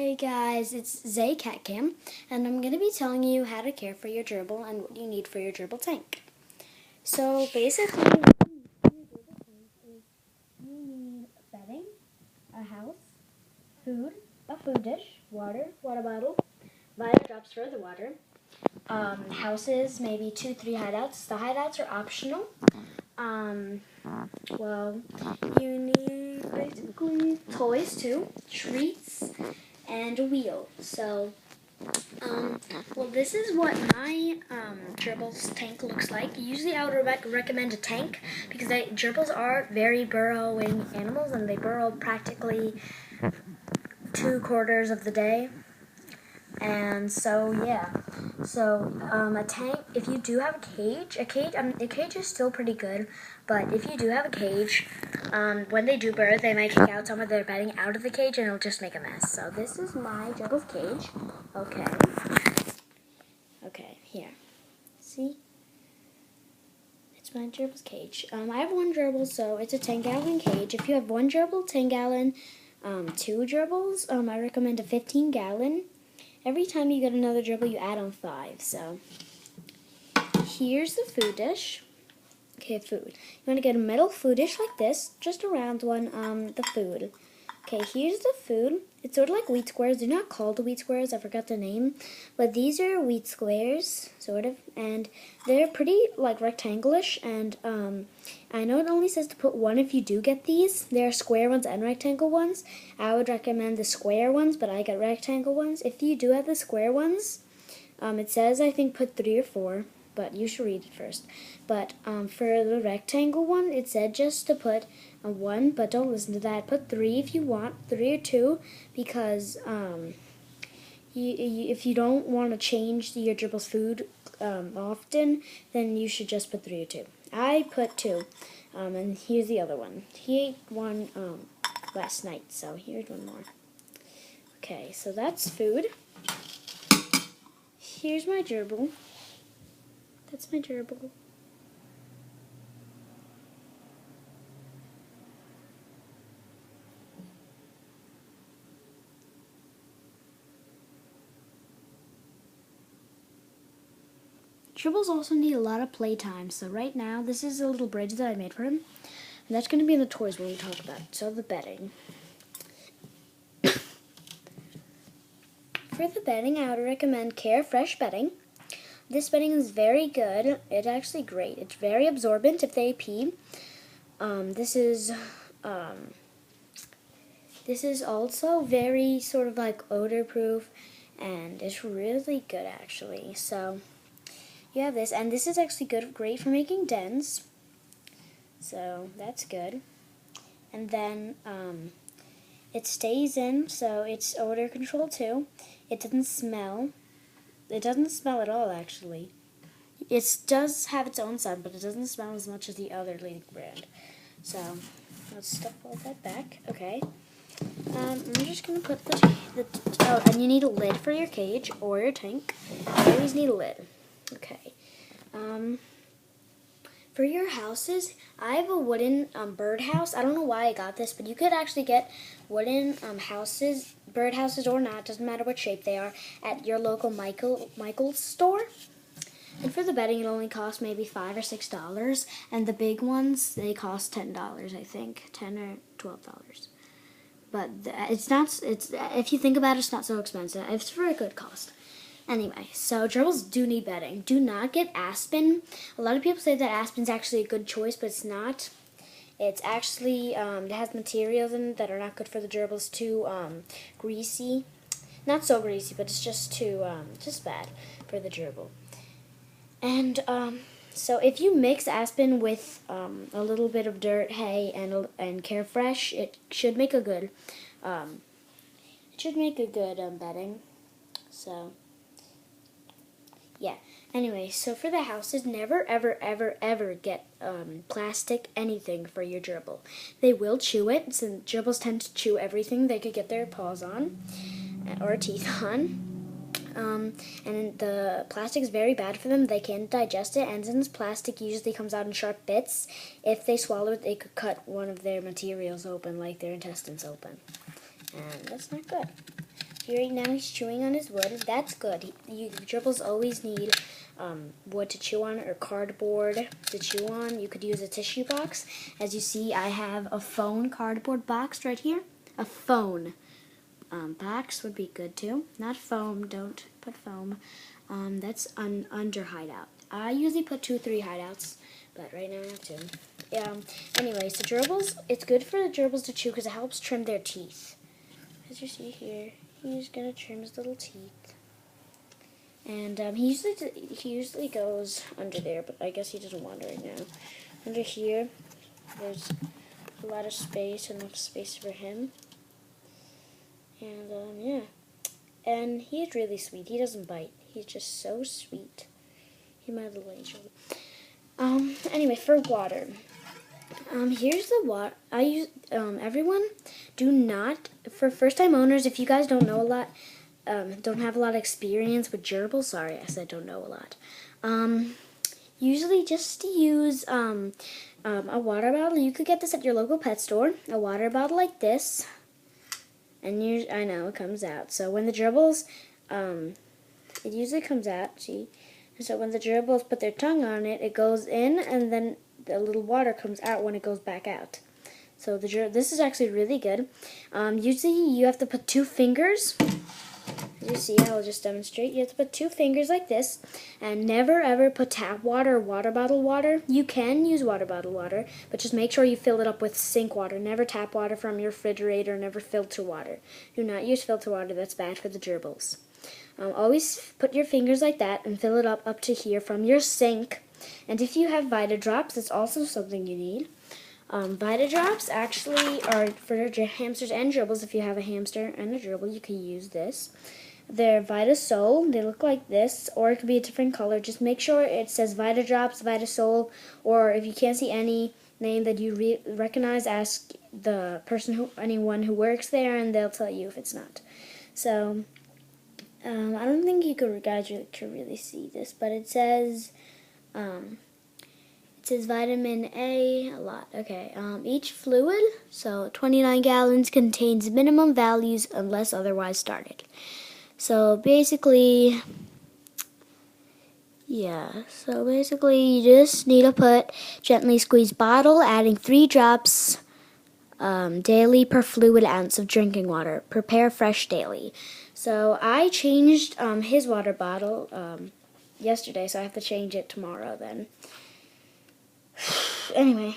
Hey guys, it's Zay CatCam, and I'm going to be telling you how to care for your gerbil and what you need for your gerbil tank. So basically, what you need for your gerbil tank is you need bedding, a house, food, a food dish, water bottle, vital drops for the water, houses, maybe 2-3 hideouts. The hideouts are optional. Well, you need basically toys too, treats, and a wheel. So, well, this is what my gerbil's tank looks like. Usually I would recommend a tank because gerbils are very burrowing animals and they burrow practically 2/4 of the day. And so, yeah. So, a tank, if you do have a cage is still pretty good, but if you do have a cage, when they do birth, they might kick out some of their bedding out of the cage, and it'll just make a mess. So, this is my gerbil's cage. Okay, here. See? It's my gerbil's cage. I have one gerbil, so it's a 10-gallon cage. If you have one gerbil, 10-gallon, 2 gerbils, I recommend a 15-gallon. Every time you get another gerbil, you add on 5. So here's the food dish. Okay, food. You want to get a metal food dish like this, just a round one, the food. Okay, here's the food. It's sort of like wheat squares. They're not called wheat squares, I forgot the name. But these are wheat squares, sort of. And they're pretty, like, rectangleish. And I know it only says to put one if you do get these. There are square ones and rectangle ones. I would recommend the square ones, but I got rectangle ones. If you do have the square ones, it says, I think, put 3 or 4. But you should read it first. But for the rectangle one, it said just to put 1, but don't listen to that. Put 3 if you want, 3 or 2, because if you don't want to change your gerbil's food often, then you should just put 3 or 2. I put 2, and here's the other one. He ate one last night, so here's one more. Okay, so that's food. Here's my gerbil. That's my gerbil. Gerbils also need a lot of playtime, so right now this is a little bridge that I made for him. And that's going to be in the toys when we talk about it. So the bedding. For the bedding, I would recommend Care Fresh bedding. This bedding is very good. It's actually great. It's very absorbent if they pee. This is also very sort of like odor proof, and it's really good actually. So you have this, and this is actually great for making dens. So that's good. And then it stays in, so it's odor control too. It doesn't smell. It doesn't smell at all, actually. It does have its own scent, but it doesn't smell as much as the other leading brand. So, let's stuff all that back. Okay. I'm just going to put oh, and you need a lid for your cage or your tank. You always need a lid. Okay. For your houses, I have a wooden birdhouse. I don't know why I got this, but you could actually get wooden birdhouses or not, doesn't matter what shape they are, at your local Michael's store. And for the bedding, it only costs maybe $5 or $6, and the big ones, they cost $10, I think, $10 or $12. But if you think about it, it's not so expensive. It's for a good cost. Anyway, so gerbils do need bedding. Do not get Aspen. A lot of people say that Aspen's actually a good choice, but it's not. It's actually, it has materials in it that are not good for the gerbils. Too greasy. Not so greasy, but it's just too, just bad for the gerbil. And, so if you mix Aspen with a little bit of dirt, hay, and Care Fresh, it should make a good, bedding. So yeah. Anyway, so for the houses, never, ever, ever, ever get plastic anything for your gerbil. They will chew it, since gerbils tend to chew everything they could get their paws on or teeth on. And the plastic is very bad for them. They can't digest it, and since plastic usually comes out in sharp bits, if they swallow it, they could cut one of their materials open, like their intestines open. And that's not good. Right now he's chewing on his wood. That's good. Gerbils always need wood to chew on or cardboard to chew on. You could use a tissue box. As you see, I have a phone cardboard box right here. A phone box would be good too. Not foam. Don't put foam. That's under hideout. I usually put 2-3 hideouts, but right now I have 2. Anyways, the gerbils, it's good for the gerbils to chew because it helps trim their teeth. As you see here, he's gonna trim his little teeth. And he usually goes under there, but I guess he doesn't want it right now. Under here, there's a lot of space, enough space for him. And yeah. And he's really sweet. He doesn't bite. He's just so sweet. He's my little angel. Anyway, for water. Here's the water. I use, everyone, do not, for first-time owners, if you guys don't know a lot, don't have a lot of experience with gerbils, sorry, I said don't know a lot. Usually just use, a water bottle. You could get this at your local pet store. A water bottle like this. And I know, it comes out. So when the gerbils, it usually comes out, see? And so when the gerbils put their tongue on it, it goes in, and then the little water comes out when it goes back out. So this is actually really good. Usually you have to put 2 fingers. As you see, I'll just demonstrate. You have to put 2 fingers like this, and never ever put tap water or water bottle water. You can use water bottle water, but just make sure you fill it up with sink water. Never tap water from your refrigerator, never filter water. Do not use filter water, that's bad for the gerbils. Always put your fingers like that and fill it up to here from your sink. And if you have Vita Drops, that's also something you need. Vita Drops actually are for hamsters and gerbils. If you have a hamster and a gerbil, you can use this. They're Vita Sol. They look like this, or it could be a different color. Just make sure it says Vita Drops, Vita Sol, or if you can't see any name that you recognize, ask the person, anyone who works there, and they'll tell you if it's not. So, I don't think you guys can really see this, but it says vitamin A a lot. Okay, each fluid, so 29 gallons, contains minimum values unless otherwise started. So basically, yeah, you just need to gently squeeze bottle, adding 3 drops daily per fluid ounce of drinking water. Prepare fresh daily. So I changed his water bottle yesterday, so I have to change it tomorrow then. Anyway,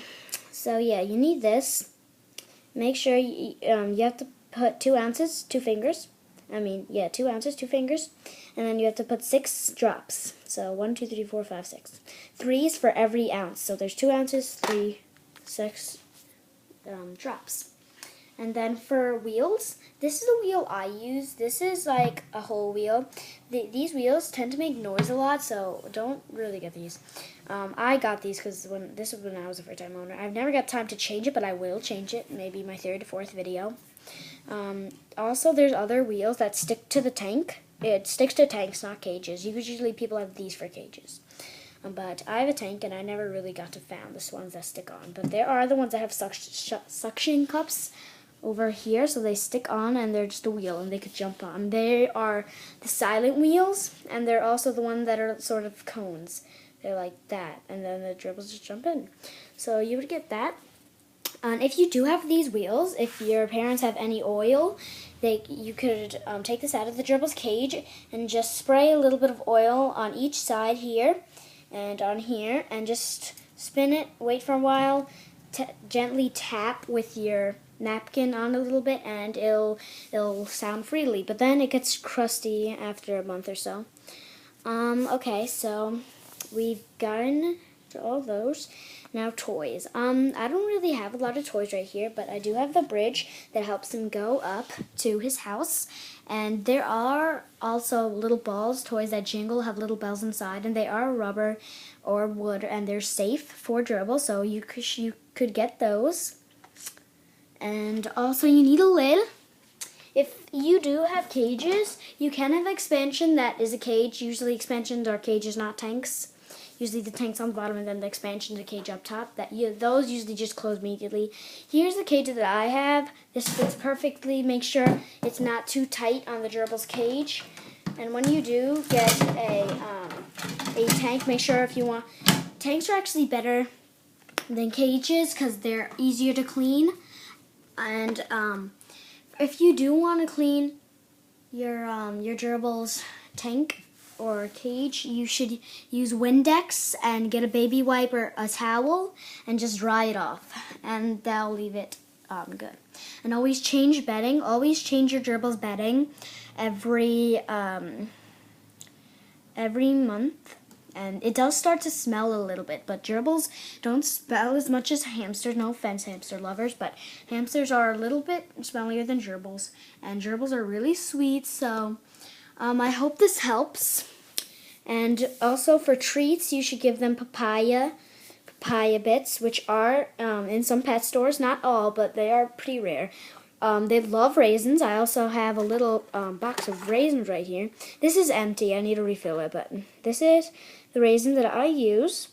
so yeah, you need this. Make sure you have to put 2 ounces, 2 fingers. 2 ounces, 2 fingers. And then you have to put 6 drops. So 1, 2, 3, 4, 5, 6. 3 is for every ounce. So there's 2 ounces, 3, 6 drops. And then for wheels, this is the wheel I use. This is like a whole wheel. These wheels tend to make noise a lot, so don't really get these. I got these because this was when I was a first-time owner. I've never got time to change it, but I will change it. Maybe my 3rd or 4th video. Also, there's other wheels that stick to the tank. It sticks to tanks, not cages. Usually people have these for cages. But I have a tank, and I never really got to found the ones that stick on. But there are the ones that have suction cups over here, so they stick on, and they're just a wheel, and they could jump on. They are the silent wheels, and they're also the ones that are sort of cones. They're like that, and then the gerbils just jump in. So you would get that. And if you do have these wheels, if your parents have any oil, you could take this out of the gerbil's cage and just spray a little bit of oil on each side here and on here, and just spin it, wait for a while, gently tap with your napkin on a little bit, and it'll sound freely. But then it gets crusty after a month or so. Okay, so we've gotten to all those. Now toys. I don't really have a lot of toys right here, but I do have the bridge that helps him go up to his house. And there are also little balls, toys that jingle, have little bells inside, and they are rubber or wood, and they're safe for gerbils, so you could get those. And also you need a lid. If you do have cages, you can have expansion that is a cage. Usually expansions are cages, not tanks. usually the tank's on the bottom and then the expansion to the cage up top. Those usually just close immediately. Here's the cage that I have. This fits perfectly. Make sure it's not too tight on the gerbil's cage. And when you do get a tank, make sure if you want, tanks are actually better than cages because they're easier to clean. And if you do want to clean your gerbil's tank or cage, you should use Windex and get a baby wipe or a towel and just dry it off, and that'll leave it good. And always change bedding. Always change your gerbil's bedding every month. And it does start to smell a little bit, but gerbils don't smell as much as hamsters. No offense, hamster lovers, but hamsters are a little bit smellier than gerbils, and gerbils are really sweet. So I hope this helps. And also for treats, you should give them papaya bits, which are in some pet stores. Not all, but they are pretty rare. They love raisins. I also have a little box of raisins right here. This is empty. I need to refill it, but this is the raisin that I use.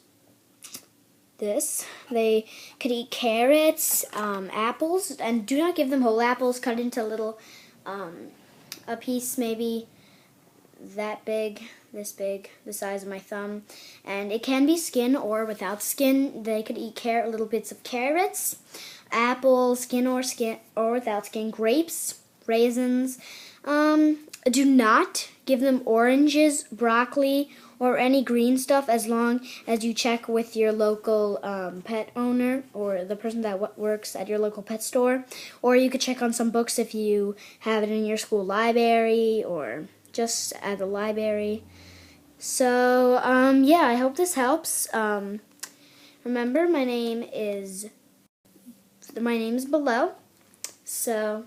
They could eat carrots, apples, and do not give them whole apples. Cut into little, a piece maybe that big, this big, the size of my thumb. And it can be skin or without skin. They could eat little bits of carrots, apples, skin or without skin, grapes, raisins. Do not give them oranges, broccoli, or any green stuff as long as you check with your local pet owner or the person that works at your local pet store. Or you could check on some books if you have it in your school library or just at the library. So, yeah, I hope this helps. Remember, my name is below. So,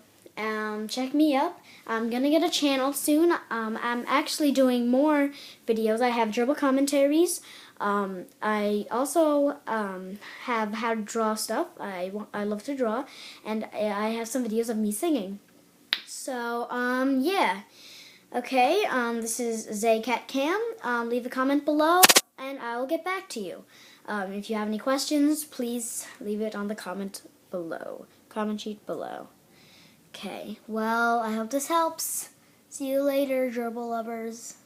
check me up. I'm going to get a channel soon. I'm actually doing more videos. I have gerbil commentaries. I also have how to draw stuff. I love to draw. And I have some videos of me singing. So, yeah. Okay, this is ZayCatCam. Leave a comment below, and I will get back to you. If you have any questions, please leave it on the comment sheet below. Okay, well, I hope this helps. See you later, gerbil lovers.